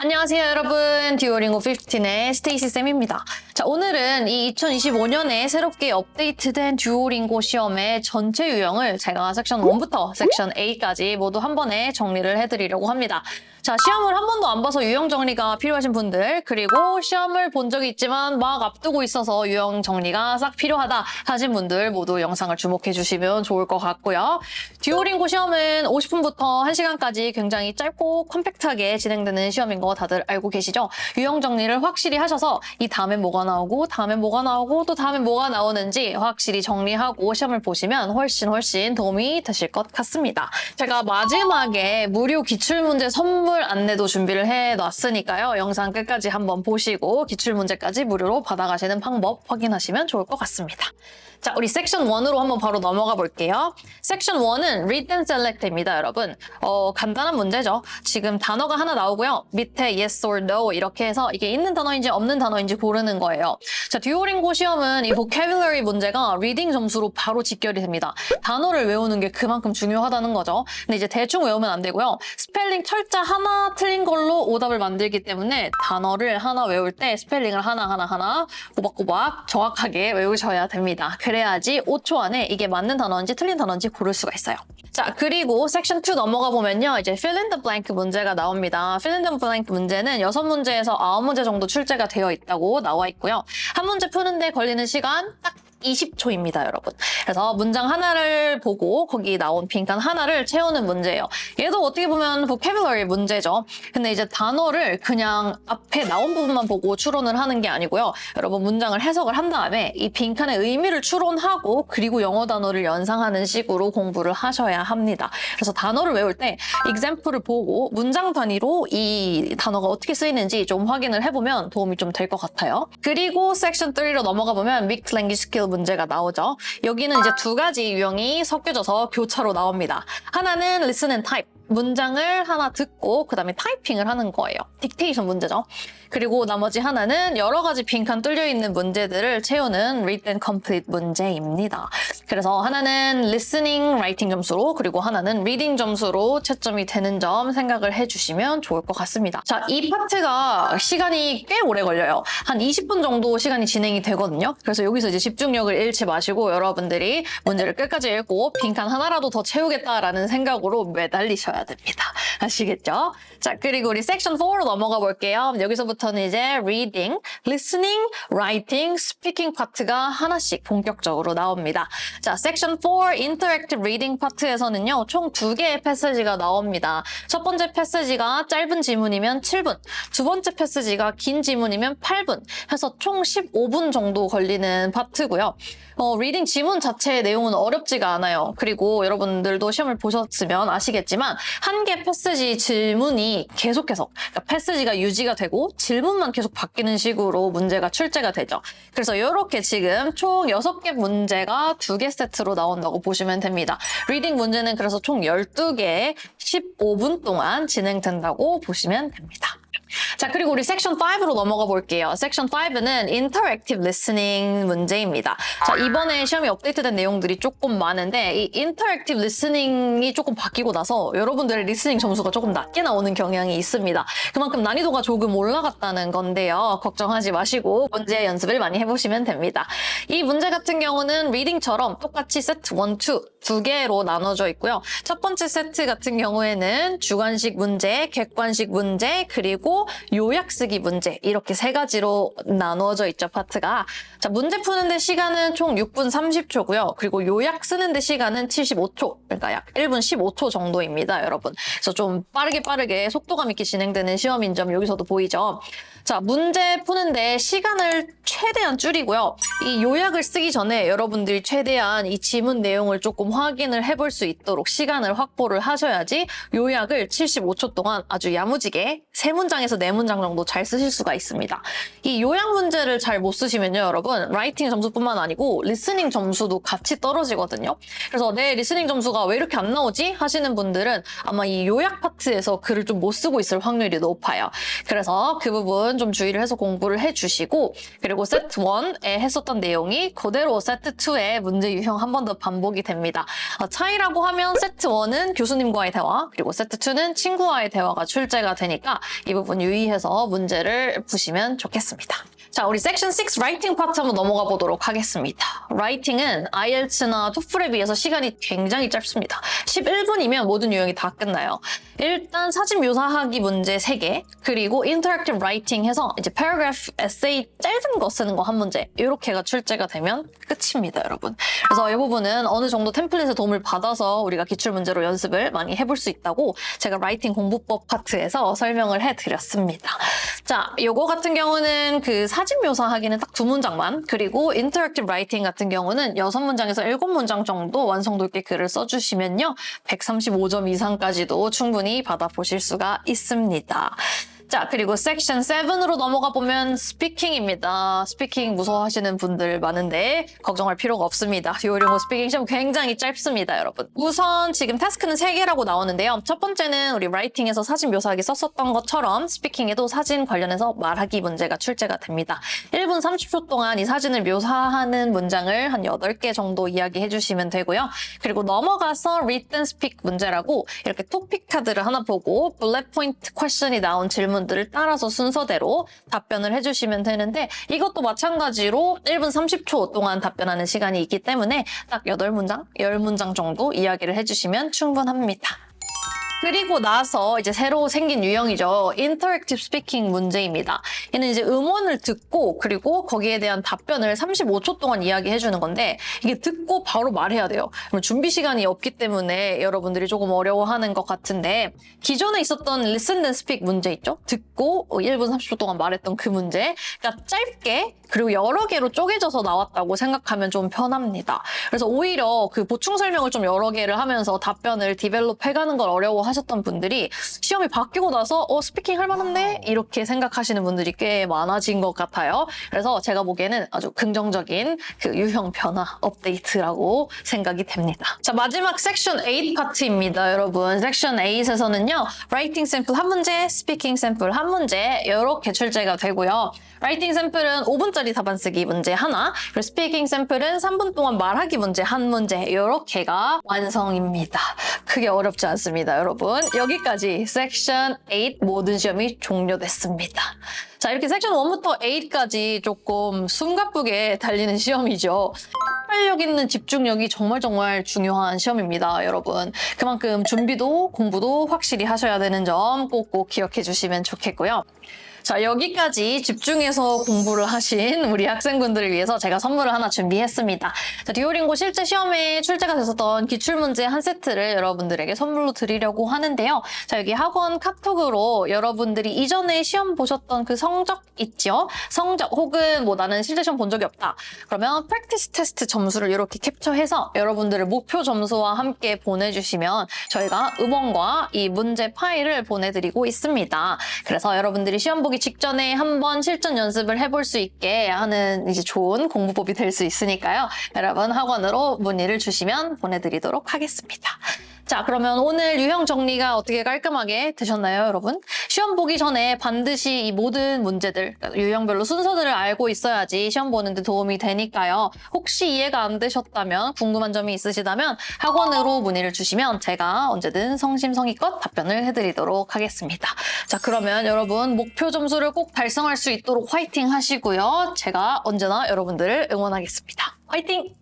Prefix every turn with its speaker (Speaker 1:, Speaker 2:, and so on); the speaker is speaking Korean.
Speaker 1: 안녕하세요 여러분, 듀오링고 15의 스테이시 쌤입니다. 자, 오늘은 이 2025년에 새롭게 업데이트된 듀오링고 시험의 전체 유형을 제가 섹션 1부터 섹션 8까지 모두 한 번에 정리를 해드리려고 합니다. 자, 시험을 한 번도 안 봐서 유형 정리가 필요하신 분들, 그리고 시험을 본 적이 있지만 막 앞두고 있어서 유형 정리가 싹 필요하다 하신 분들 모두 영상을 주목해 주시면 좋을 것 같고요. 듀오링고 시험은 50분부터 1시간까지 굉장히 짧고 컴팩트하게 진행되는 시험인 거 다들 알고 계시죠? 유형 정리를 확실히 하셔서 이 다음에 뭐가 나오고 다음에 뭐가 나오고 또 다음에 뭐가 나오는지 확실히 정리하고 시험을 보시면 훨씬 도움이 되실 것 같습니다. 제가 마지막에 무료 기출문제 선물 안내도 준비를 해놨으니까요. 영상 끝까지 한번 보시고 기출문제까지 무료로 받아가시는 방법 확인하시면 좋을 것 같습니다. 자, 우리 섹션 1으로 한번 바로 넘어가 볼게요. 섹션 1은 Read and Select입니다, 여러분. 간단한 문제죠. 지금 단어가 하나 나오고요. 밑에 Yes or No 이렇게 해서 이게 있는 단어인지 없는 단어인지 고르는 거예요. 자, 듀오링고 시험은 이 vocabulary 문제가 리딩 점수로 바로 직결이 됩니다. 단어를 외우는 게 그만큼 중요하다는 거죠. 근데 이제 대충 외우면 안 되고요. 스펠링 철자 하나 틀린 걸로 오답을 만들기 때문에 단어를 하나 외울 때 스펠링을 하나 꼬박꼬박 정확하게 외우셔야 됩니다. 그래야지 5초 안에 이게 맞는 단어인지 틀린 단어인지 고를 수가 있어요. 자, 그리고 섹션 2 넘어가 보면요. 이제 fill in the blank 문제가 나옵니다. fill in the blank 문제는 6문제에서 9문제 정도 출제가 되어 있다고 나와 있고요. 한 문제 푸는데 걸리는 시간 딱 20초입니다, 여러분. 그래서 문장 하나를 보고 거기 나온 빈칸 하나를 채우는 문제예요. 얘도 어떻게 보면 vocabulary 문제죠. 근데 이제 단어를 그냥 앞에 나온 부분만 보고 추론을 하는 게 아니고요. 여러분 문장을 해석을 한 다음에 이 빈칸의 의미를 추론하고 그리고 영어 단어를 연상하는 식으로 공부를 하셔야 합니다. 그래서 단어를 외울 때 example을 보고 문장 단위로 이 단어가 어떻게 쓰이는지 좀 확인을 해보면 도움이 좀 될 것 같아요. 그리고 섹션 3로 넘어가 보면 mixed language skill 문제가 나오죠. 여기는 이제 두 가지 유형이 섞여져서 교차로 나옵니다. 하나는 listen and type. 문장을 하나 듣고 그 다음에 타이핑을 하는 거예요. 딕테이션 문제죠. 그리고 나머지 하나는 여러 가지 빈칸 뚫려 있는 문제들을 채우는 read and complete 문제입니다. 그래서 하나는 listening, writing 점수로 그리고 하나는 reading 점수로 채점이 되는 점 생각을 해주시면 좋을 것 같습니다. 자, 이 파트가 시간이 꽤 오래 걸려요. 한 20분 정도 시간이 진행이 되거든요. 그래서 여기서 이제 집중력을 잃지 마시고 여러분들이 문제를 끝까지 읽고 빈칸 하나라도 더 채우겠다라는 생각으로 매달리셔야 됩니다. 아시겠죠? 자, 그리고 우리 섹션 4로 넘어가 볼게요. 여기서부터는 이제 reading, listening, writing, speaking 파트가 하나씩 본격적으로 나옵니다. 자, 섹션 4 interactive reading 파트에서는요. 총 2개의 패스지가 나옵니다. 첫 번째 패스지가 짧은 지문이면 7분, 두 번째 패스지가 긴 지문이면 8분 해서 총 15분 정도 걸리는 파트고요. 리딩 지문 자체의 내용은 어렵지가 않아요. 그리고 여러분들도 시험을 보셨으면 아시겠지만 한 개 패스지 질문이 계속해서 그러니까 패스지가 유지가 되고 질문만 계속 바뀌는 식으로 문제가 출제가 되죠. 그래서 이렇게 지금 총 6개 문제가 2개 세트로 나온다고 보시면 됩니다. 리딩 문제는 그래서 총 12개 15분 동안 진행된다고 보시면 됩니다. 자, 그리고 우리 섹션 5로 넘어가 볼게요. 섹션 5는 interactive listening 문제입니다. 자, 이번에 시험이 업데이트된 내용들이 조금 많은데 이 interactive listening이 조금 바뀌고 나서 여러분들의 리스닝 점수가 조금 낮게 나오는 경향이 있습니다. 그만큼 난이도가 조금 올라갔다는 건데요. 걱정하지 마시고 문제 연습을 많이 해보시면 됩니다. 이 문제 같은 경우는 리딩처럼 똑같이 세트 1, 2 두 개로 나눠져 있고요. 첫 번째 세트 같은 경우에는 주관식 문제, 객관식 문제, 그리고 요약 쓰기 문제 이렇게 세 가지로 나누어져 있죠, 파트가. 자, 문제 푸는데 시간은 총 6분 30초고요. 그리고 요약 쓰는데 시간은 75초, 그러니까 약 1분 15초 정도입니다, 여러분. 그래서 좀 빠르게 속도감 있게 진행되는 시험인 점 여기서도 보이죠. 자, 문제 푸는데 시간을 최대한 줄이고요. 이 요약을 쓰기 전에 여러분들이 최대한 이 지문 내용을 조금 확인을 해볼 수 있도록 시간을 확보를 하셔야지 요약을 75초 동안 아주 야무지게 3문장에서 4문장 정도 잘 쓰실 수가 있습니다. 이 요약 문제를 잘 못 쓰시면요, 여러분, 라이팅 점수뿐만 아니고 리스닝 점수도 같이 떨어지거든요. 그래서 내 리스닝 점수가 왜 이렇게 안 나오지? 하시는 분들은 아마 이 요약 파트에서 글을 좀 못 쓰고 있을 확률이 높아요. 그래서 그 부분 좀 주의를 해서 공부를 해주시고 그리고 세트 1에 했었던 내용이 그대로 세트 2의 문제 유형 한 번 더 반복이 됩니다. 차이라고 하면 세트 1은 교수님과의 대화 그리고 세트 2는 친구와의 대화가 출제가 되니까 이 부분 유의해서 문제를 푸시면 좋겠습니다. 자, 우리 섹션 6 라이팅 파트 한번 넘어가 보도록 하겠습니다. 라이팅은 IELTS나 토플에 비해서 시간이 굉장히 짧습니다. 11분이면 모든 유형이 다 끝나요. 일단 사진 묘사하기 문제 3개, 그리고 인터랙티브 라이팅 해서 이제 paragraph, 에세이 짧은 거 쓰는 거 한 문제 이렇게가 출제가 되면 끝입니다, 여러분. 그래서 이 부분은 어느 정도 템플릿의 도움을 받아서 우리가 기출문제로 연습을 많이 해볼 수 있다고 제가 라이팅 공부법 파트에서 설명을 해드렸습니다. 자, 요거 같은 경우는 그 사진 묘사하기는 딱 2문장만, 그리고 인터랙티브 라이팅 같은 경우는 6문장에서 7문장 정도 완성도 있게 글을 써주시면요 135점 이상까지도 충분히 받아보실 수가 있습니다. 자, 그리고 섹션 7으로 넘어가 보면 스피킹입니다. 스피킹 무서워하시는 분들 많은데 걱정할 필요가 없습니다. 요령고 스피킹 시험 굉장히 짧습니다, 여러분. 우선 지금 타스크는 3개라고 나오는데요. 첫 번째는 우리 라이팅에서 사진 묘사하기 썼었던 것처럼 스피킹에도 사진 관련해서 말하기 문제가 출제가 됩니다. 1분 30초 동안 이 사진을 묘사하는 문장을 한 8개 정도 이야기해 주시면 되고요. 그리고 넘어가서 written speak 문제라고 이렇게 토픽 카드를 하나 보고 bullet point 퀘션이 나온 질문 들을 따라서 순서대로 답변을 해주시면 되는데 이것도 마찬가지로 1분 30초 동안 답변하는 시간이 있기 때문에 딱 8문장, 10문장 정도 이야기를 해주시면 충분합니다. 그리고 나서 이제 새로 생긴 유형이죠. 인터랙티브 스피킹 문제입니다. 얘는 이제 음원을 듣고 그리고 거기에 대한 답변을 35초 동안 이야기해주는 건데 이게 듣고 바로 말해야 돼요. 준비 시간이 없기 때문에 여러분들이 조금 어려워하는 것 같은데 기존에 있었던 listen and speak 문제 있죠? 듣고 1분 30초 동안 말했던 그 문제. 그러니까 짧게 그리고 여러 개로 쪼개져서 나왔다고 생각하면 좀 편합니다. 그래서 오히려 그 보충 설명을 좀 여러 개를 하면서 답변을 디벨롭 해가는 걸 어려워하셨던 분들이 시험이 바뀌고 나서 스피킹 할만한데? 이렇게 생각하시는 분들이 꽤 많아진 것 같아요. 그래서 제가 보기에는 아주 긍정적인 그 유형 변화 업데이트라고 생각이 됩니다. 자, 마지막 섹션 8 파트입니다, 여러분. 섹션 8에서는요. 라이팅 샘플 한 문제, 스피킹 샘플 한 문제 이렇게 출제가 되고요. 라이팅 샘플은 5분짜리 답안 쓰기 문제 하나, 그리고 스피킹 샘플은 3분 동안 말하기 문제 한 문제 이렇게가 완성입니다. 크게 어렵지 않습니다, 여러분. 여기까지 섹션 8 모든 시험이 종료됐습니다. 자, 이렇게 섹션 1부터 8까지 조금 숨가쁘게 달리는 시험이죠. 폭발력 있는 집중력이 정말 중요한 시험입니다, 여러분. 그만큼 준비도 공부도 확실히 하셔야 되는 점 꼭꼭 기억해 주시면 좋겠고요. 자, 여기까지 집중해서 공부를 하신 우리 학생분들을 위해서 제가 선물을 하나 준비했습니다. 자, 듀오링고 실제 시험에 출제가 됐었던 기출문제 한 세트를 여러분들에게 선물로 드리려고 하는데요. 자, 여기 학원 카톡으로 여러분들이 이전에 시험 보셨던 그 성적 있죠? 성적 혹은 뭐 나는 실제 시험 본 적이 없다. 그러면 프랙티스 테스트 점수를 이렇게 캡처해서 여러분들의 목표 점수와 함께 보내주시면 저희가 음원과 이 문제 파일을 보내드리고 있습니다. 그래서 여러분들이 시험 보기 직전에 한번 실전 연습을 해볼 수 있게 하는 이제 좋은 공부법이 될 수 있으니까요. 여러분 학원으로 문의를 주시면 보내드리도록 하겠습니다. 자, 그러면 오늘 유형 정리가 어떻게 깔끔하게 되셨나요, 여러분? 시험 보기 전에 반드시 이 모든 문제들, 유형별로 순서들을 알고 있어야지 시험 보는데 도움이 되니까요. 혹시 이해가 안 되셨다면, 궁금한 점이 있으시다면 학원으로 문의를 주시면 제가 언제든 성심성의껏 답변을 해드리도록 하겠습니다. 자, 그러면 여러분 목표 점수를 꼭 달성할 수 있도록 화이팅 하시고요. 제가 언제나 여러분들을 응원하겠습니다. 화이팅!